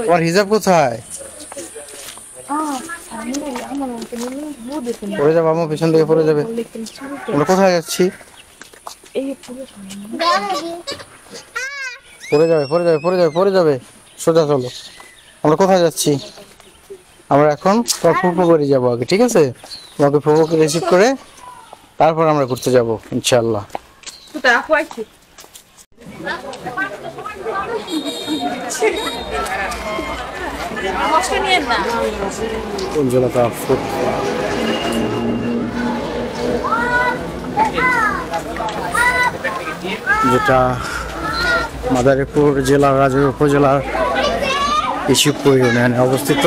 তোমার হিজাব কোথায়? পড়ে যাবে আমার পিছন থেকে পড়ে যাবে। আমরা কোথায় যাচ্ছি? পড়ে যাবে পড়ে যাবে পড়ে যাবে পড়ে যাবে। সোজা চলো। আমরা কোথায় যাচ্ছি? আমরা এখন তোর ফুফু বাড়ি যাবো আগে, ঠিক আছে? তোমাকে ফুফুকে রিসিভ করে তারপর আমরা ঘুরতে যাবো ইনশাআল্লাহ। কুঞ্জলতা ফুড যেটা মাদারীপুর জেলার রাজুর উপজেলার ইস্যুপুর ইউনিয়নে অবস্থিত।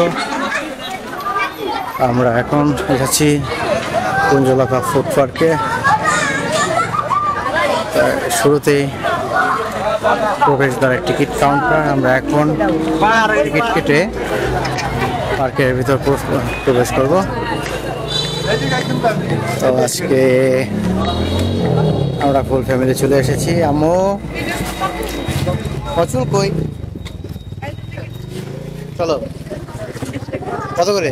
আমরা এখন এসেছি কুঞ্জলতা ফুড পার্কে। শুরুতেই প্রবেশদ্বারের টিকিট কাউন্টার। আমরা এখন টিকিট কেটে পার্কের ভিতর প্রবেশ করব। তো আজকে আমরা ফুল ফ্যামিলি চলে এসেছি। আম্মু প্রচুর কই চলো। কত করে?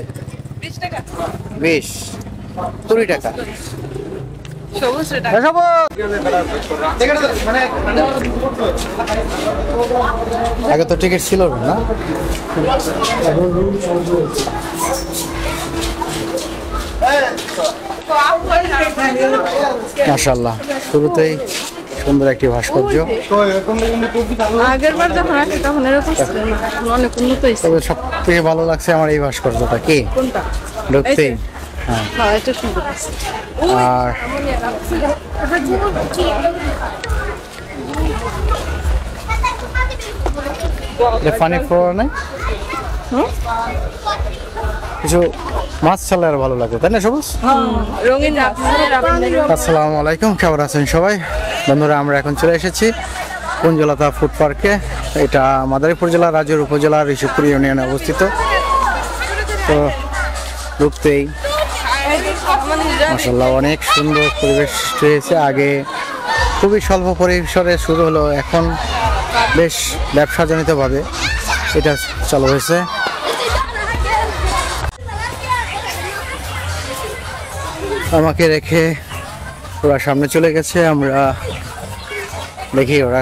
20 20 টাকা। আগে তো টিকিট ছিল না। মাশাআল্লাহ, শুরুতেই সুন্দর একটি ভাস্কর্য। আগেরবার যখন আসি তখন এরকম ছিল না, অনেক উন্নত হয়েছে। তবে সবথেকে ভালো লাগছে আমার এই ভাস্কর্যটা। কি? কোনটা? ঢুকতেই। হ্যাঁ, এটা সুন্দর। আর ফানি ফ্লোর নাই কিছু মাছ ছাড়লে আর ভালো লাগে, তাই না সবুজ? রঙিন। আসসালামু আলাইকুম, কেমন আছেন সবাই? বন্ধুরা, আমরা এখন চলে এসেছি কুঞ্জলতা ফুড পার্কে। এটা মাদারীপুর জেলার রাজুর উপজেলার ইস্যুপুর ইউনিয়নে অবস্থিত। তো ঢুকতেই মাশাআল্লাহ অনেক সুন্দর পরিবেশ রয়েছে। আগে খুবই স্বল্প পরিসরে শুরু হলো, এখন বেশ ব্যবসাজনিতভাবে এটা চালু হয়েছে। আমাকে রেখে ওরা সামনে চলে গেছে, আমরা দেখি ওরা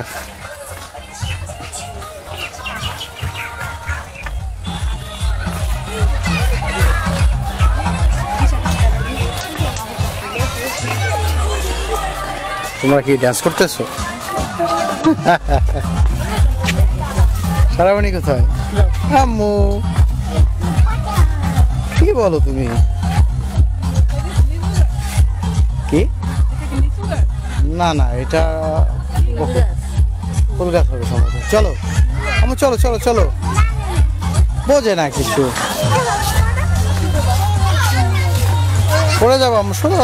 তোমরা কি ডান্স করতেছো? সারাবানি কোথায়? আম্মু কি বলো তুমি? কি? না না, এটা ফুল গাছ হবে সম্ভবত। চলো আম্মু, চলো চলো চলো। বোঝে না কিছু, পড়ে যাবো আম্মু। শোনো,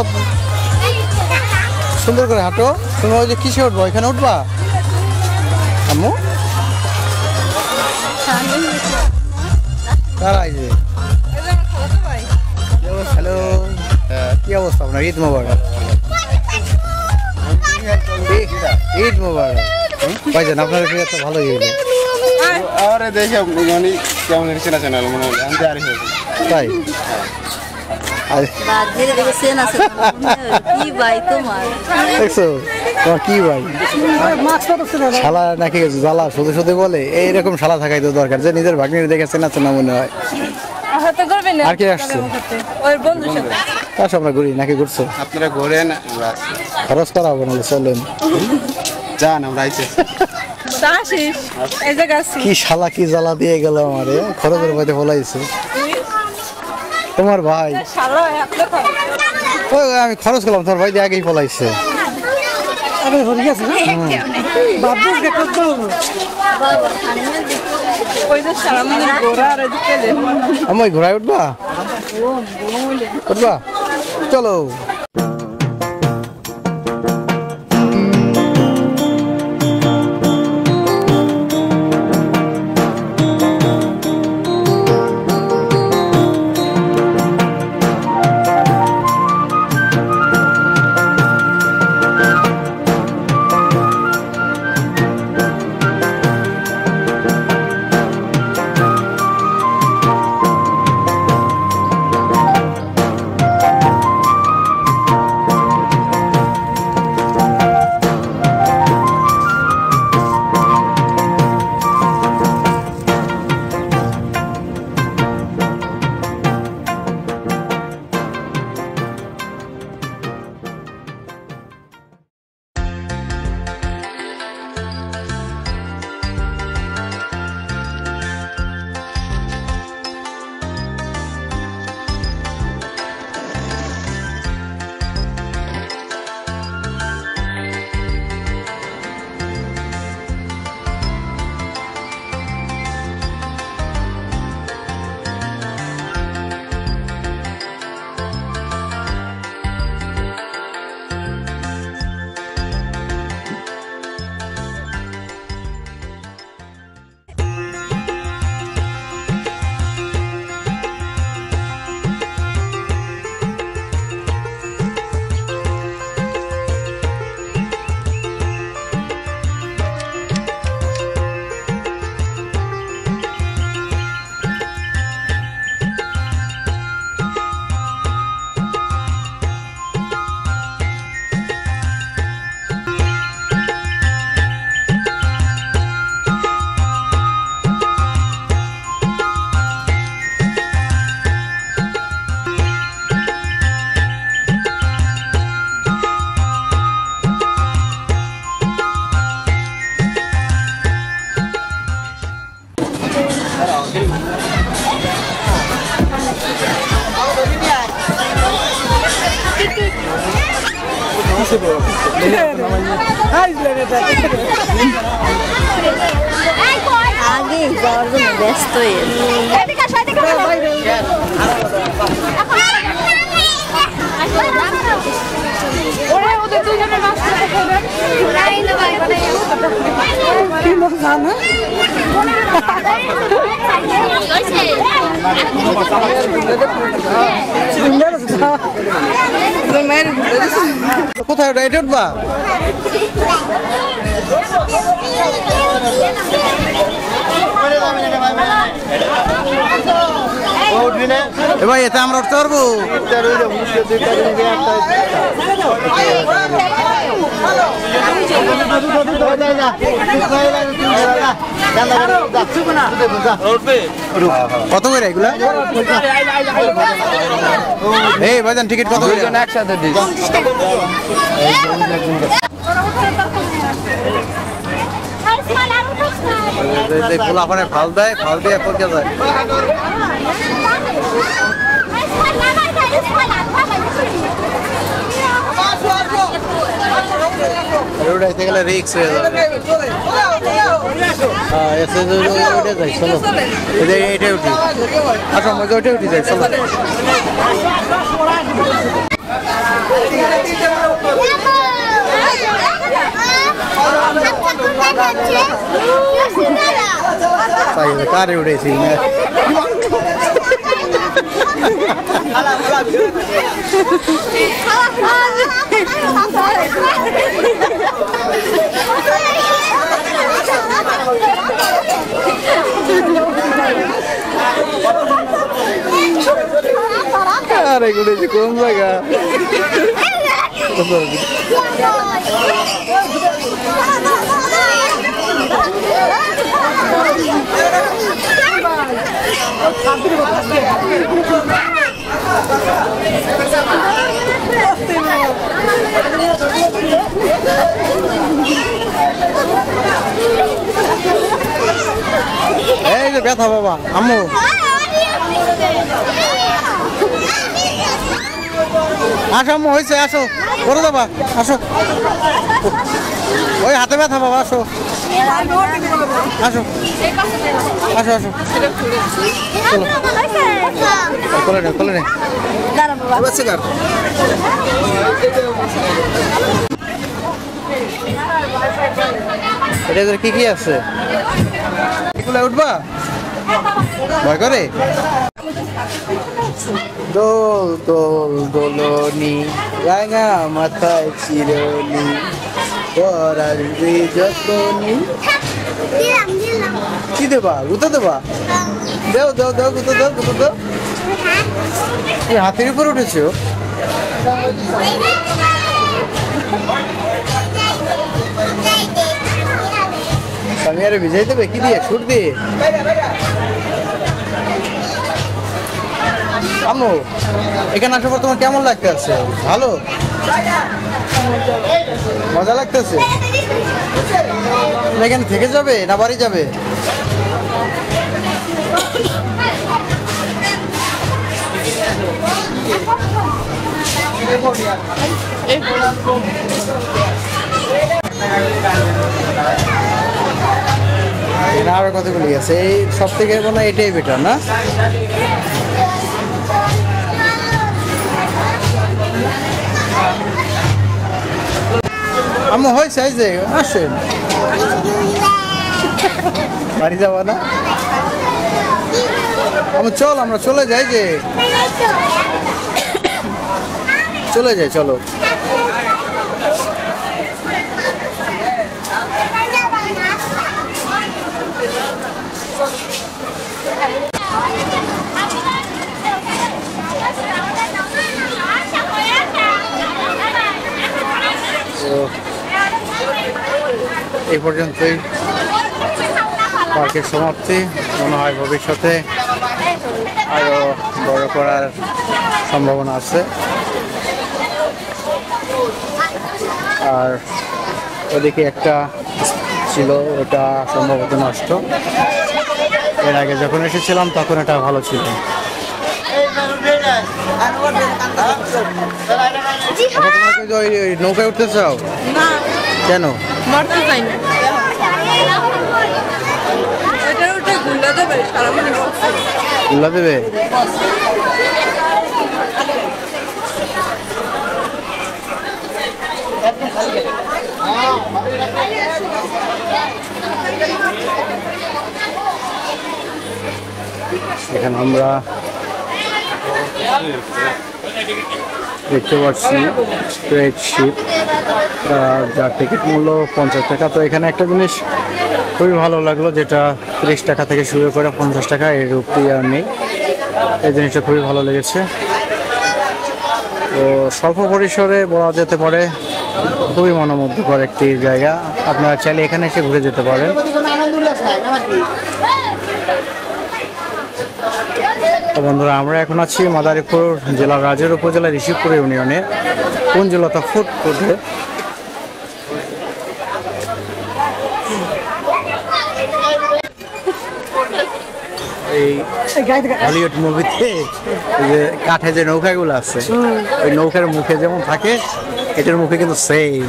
সুন্দর করে হাঁটো। তুমি ওই যে কিসে উঠবো? এখানে উঠবা আম্মু? কারাই যে হ্যালো, কি অবস্থা আপনার? ঈদ মোবারক। ঈদ মোবারক ভাইজান, আপনার একটা ভালো ঈদ। আরে দেখে মানে কেমন চেনা চেনা মনে হয় আমি আর হয়েছে তাই। দেখছো তোমার কি ভাই শালা নাকি জ্বালা শুধু শুধু বলে। এইরকম শালা থাকাই তো দরকার, যে নিজের ভাগ্নির দেখে চেনা চেনা মনে হয়। আর কে আসছে? কার আমরা ঘুরি নাকি ঘুরছো? আপনারা ঘোরেন, খরচ করাবো নাহলে চলেন। যান আমরা আইছে কি শালা কি জ্বালা দিয়ে গেল আমারে, খরচের মধ্যে ফলাইছে তোমার ভাই। আমি খরচ করলাম, তোমার ভাই দিয়ে আগেই ফলাইছে। আমি ঘোড়ায় উঠবা উঠবা চলো। আগে যাওয়ার জন্য ব্যস্ত কোথায় ওটা এটা উঠবা এ ভাই এতে আমরা উঠতে পারবো কত করে এগুলা এই ভাইজান টিকিট কত করে একসাথে দিই গোলাপানে ফাল দেয় ফাল দিয়ে পড়ে যায় উঠাইতে গেলে রিক্স হয়ে যাবে যাই চলো এইটাই উঠি আচ্ছা মজা ওইটাই উঠি যাই চলো কারে উঠেছি আরে ঘুরেছি কোন জায়গা এই যে ব্যথা বাবা আম্মু আসো আম্মু হয়েছে আসো করে দেবা আসো ওই হাতে ব্যথা বাবা আসো আসো আসো আসো চলো কোলে নে কোলে নে এটা কি কি আছে এগুলো উঠবা ভয় করে দোল দোল দোলনি রাঙা মাথায় চিরনি পরার যতনি কি দেবা গুতো দেবা দেও দেও দেও গুতো দেও গুতো দেও হাতের উপর উঠেছো আমি আরে ভিজাই দেবে কি দিয়ে সুর দিয়ে আম্মু এখানে আসার পর তোমার কেমন লাগতেছে ভালো মজা লাগতেছে এখানে থেকে যাবে না বাড়ি যাবে আরো কতগুলি আছে এই সব থেকে মনে হয় এটাই বেটার না আম্মু হয়েছে এই যে আসেন বাড়ি যাবো না আমি চল আমরা চলে যাই যে চলে যাই চলো এই পর্যন্তই পার্কের সমাপ্তি মনে হয় ভবিষ্যতে আরো বড় করার সম্ভাবনা আছে আর ওদিকে একটা ছিল ওটা সম্ভবত নষ্ট এর আগে যখন এসেছিলাম তখন এটা ভালো ছিল নৌকায় উঠতে চাও? কেন? গুল্লা দেবে? এখানে আমরা দেখতে পাচ্ছি ট্রেড শিপ, যার টিকিট মূল্য 50 টাকা। তো এখানে একটা জিনিস খুবই ভালো লাগলো, যেটা 30 টাকা থেকে শুরু করে 50 টাকা, এর উপরে আর নেই। এই জিনিসটা খুবই ভালো লেগেছে। তো স্বল্প পরিসরে বলা যেতে পারে খুবই মনোমুগ্ধকর একটি জায়গা। আপনারা চাইলে এখানে এসে ঘুরে যেতে পারেন। তো বন্ধুরা, আমরা এখন আছি মাদারীপুর জেলার রাজের উপজেলার ঋষিপুর ইউনিয়নে কুঞ্জলতা ফুড কোর্টে। এই হলিউড মুভিতে যে কাঠে যে নৌকাগুলো আছে, ওই নৌকার মুখে যেমন থাকে, এটার মুখে কিন্তু সেম।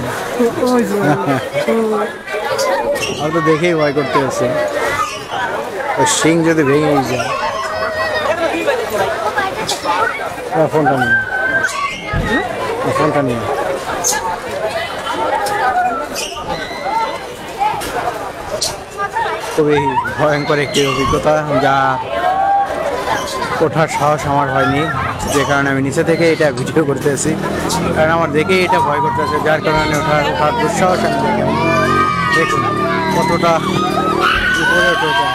আর তো দেখেই ভয় করতে আছে, ওই শিং যদি ভেঙে যায়। ফোনটা নিয়ে খুবই ভয়ঙ্কর একটি অভিজ্ঞতা, যা ওঠার সাহস আমার হয়নি, যে কারণে আমি নিচে থেকে এটা ভিডিও করতেছি। কারণ আমার দেখেই এটা ভয় করতেছে, যার কারণে ওঠার দুঃসাহস আমি দেখি। দেখুন কতটা উপরে ওঠা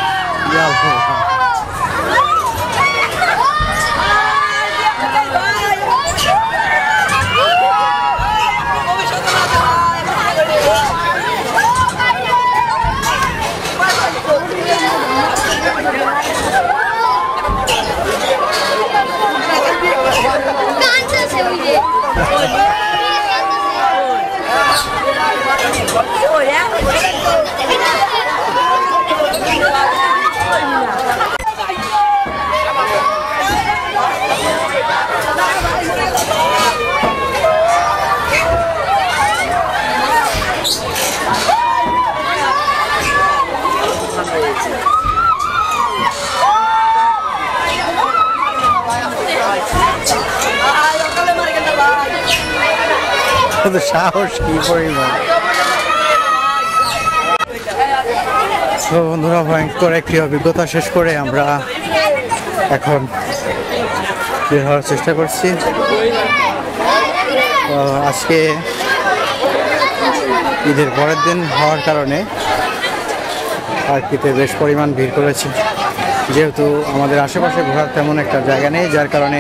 সাহস কি পরিমাণ। তো বন্ধুরা, ভয়ঙ্কর একটি অভিজ্ঞতা শেষ করে আমরা এখন বের হওয়ার চেষ্টা করছি। আজকে ঈদের পরের দিন হওয়ার কারণে পার্কটিতে বেশ পরিমাণ ভিড় করেছে, যেহেতু আমাদের আশেপাশে ঘোরার তেমন একটা জায়গা নেই, যার কারণে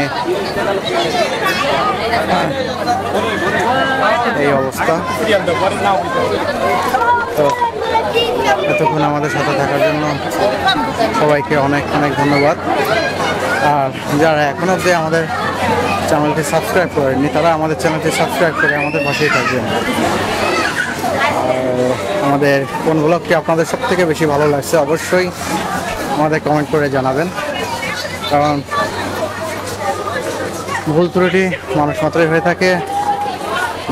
এই অবস্থা। তো এতক্ষণ আমাদের সাথে থাকার জন্য সবাইকে অনেক অনেক ধন্যবাদ। আর যারা এখনো অবধি আমাদের চ্যানেলটি সাবস্ক্রাইব করেননি, তারা আমাদের চ্যানেলটি সাবস্ক্রাইব করে আমাদের পাশেই থাকবেন। আমাদের কোন ব্লগটি আপনাদের সব থেকে বেশি ভালো লাগছে অবশ্যই আমাদের কমেন্ট করে জানাবেন, কারণ ভুল ত্রুটি মানুষ মাত্রই হয়ে থাকে।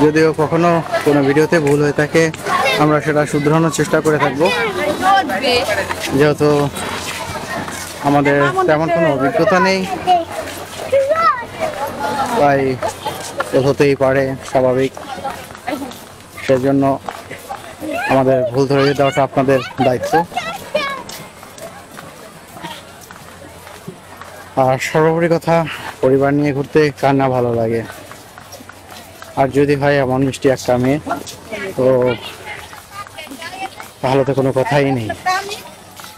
যদিও কখনো কোনো ভিডিওতে ভুল হয়ে থাকে, আমরা সেটা শুধরানোর চেষ্টা করে থাকব। যেহেতু আমাদের তেমন কোনো অভিজ্ঞতা নেই, তাই হতেই পারে, স্বাভাবিক। সেজন্য আমাদের ভুল ধরে দেওয়াটা আপনাদের দায়িত্ব। আর সর্বোপরি কথা, পরিবার নিয়ে ঘুরতে কার না ভালো লাগে। আর যদি হয় এমন মিষ্টি একটা মেয়ে, তো তাহলে তো কোনো কথাই নেই।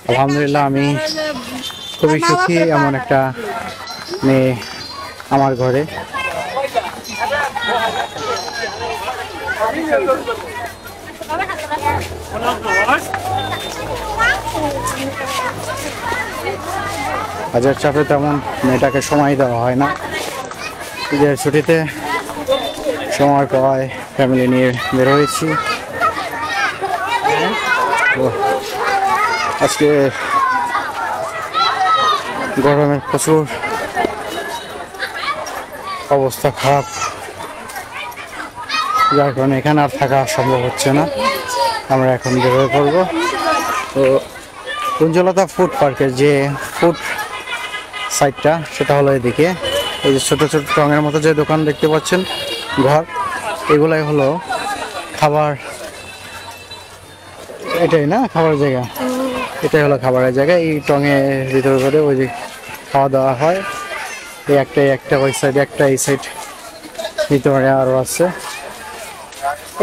আলহামদুলিল্লাহ, আমি খুবই সুখী এমন একটা মেয়ে আমার ঘরে। কাজের চাপে তেমন মেয়েটাকে সময় দেওয়া হয় না। ঈদের ছুটিতে সময় পাওয়ায় ফ্যামিলি নিয়ে বের হয়েছি। আজকে গরমের প্রচুর অবস্থা খারাপ, যার কারণে এখানে আর থাকা সম্ভব হচ্ছে না। আমরা এখন বের হয়ে পড়বো। তো কুঞ্জলতা ফুড পার্কের যে ফুড সাইডটা সেটা হলো এদিকে। এই যে ছোট ছোট টঙের মতো যে দোকান দেখতে পাচ্ছেন, ঘর, এগুলাই হলো খাবার। এটাই না খাবার জায়গা, এটাই হলো খাবারের জায়গা। এই টঙের ভিতরে করে ওই যে খাওয়া দাওয়া হয়। এই একটা ওই সাইড, একটা এই সাইড, ভিতরে আরও আছে।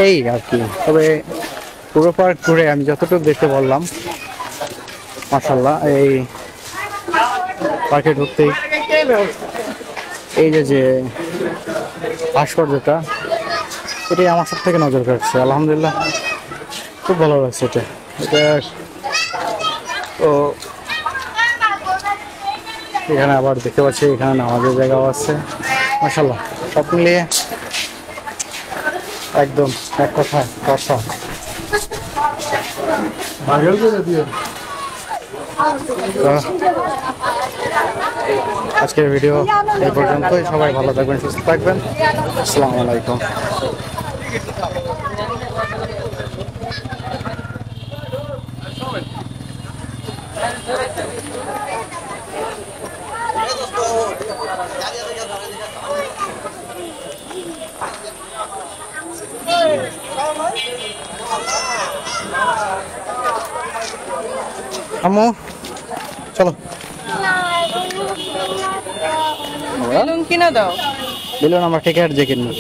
এই আর কি। তবে পুরো পার্ক ঘুরে আমি যতটুকু দেখতে বললাম, মাশাআল্লাহ, এই পার্কে ঢুকতেই এই যে ভাস্কর্যটা, এটাই আমার সব থেকে নজর কাটছে। আলহামদুলিল্লাহ, খুব ভালো লাগছে এটা। তো এখানে আবার দেখতে পাচ্ছি এখানে নামাজের জায়গাও আছে। মাশাআল্লাহ, সব মিলিয়ে একদম এক কথায় কথা। আজকের ভিডিও এই পর্যন্তই। সবাই ভালো থাকবেন, সুস্থ থাকবেন। আসসালামু আলাইকুম। আম্মু চলো, বেলুন কিনে দাও। বেলুন আমরা টিকিট দিয়ে কিনবো।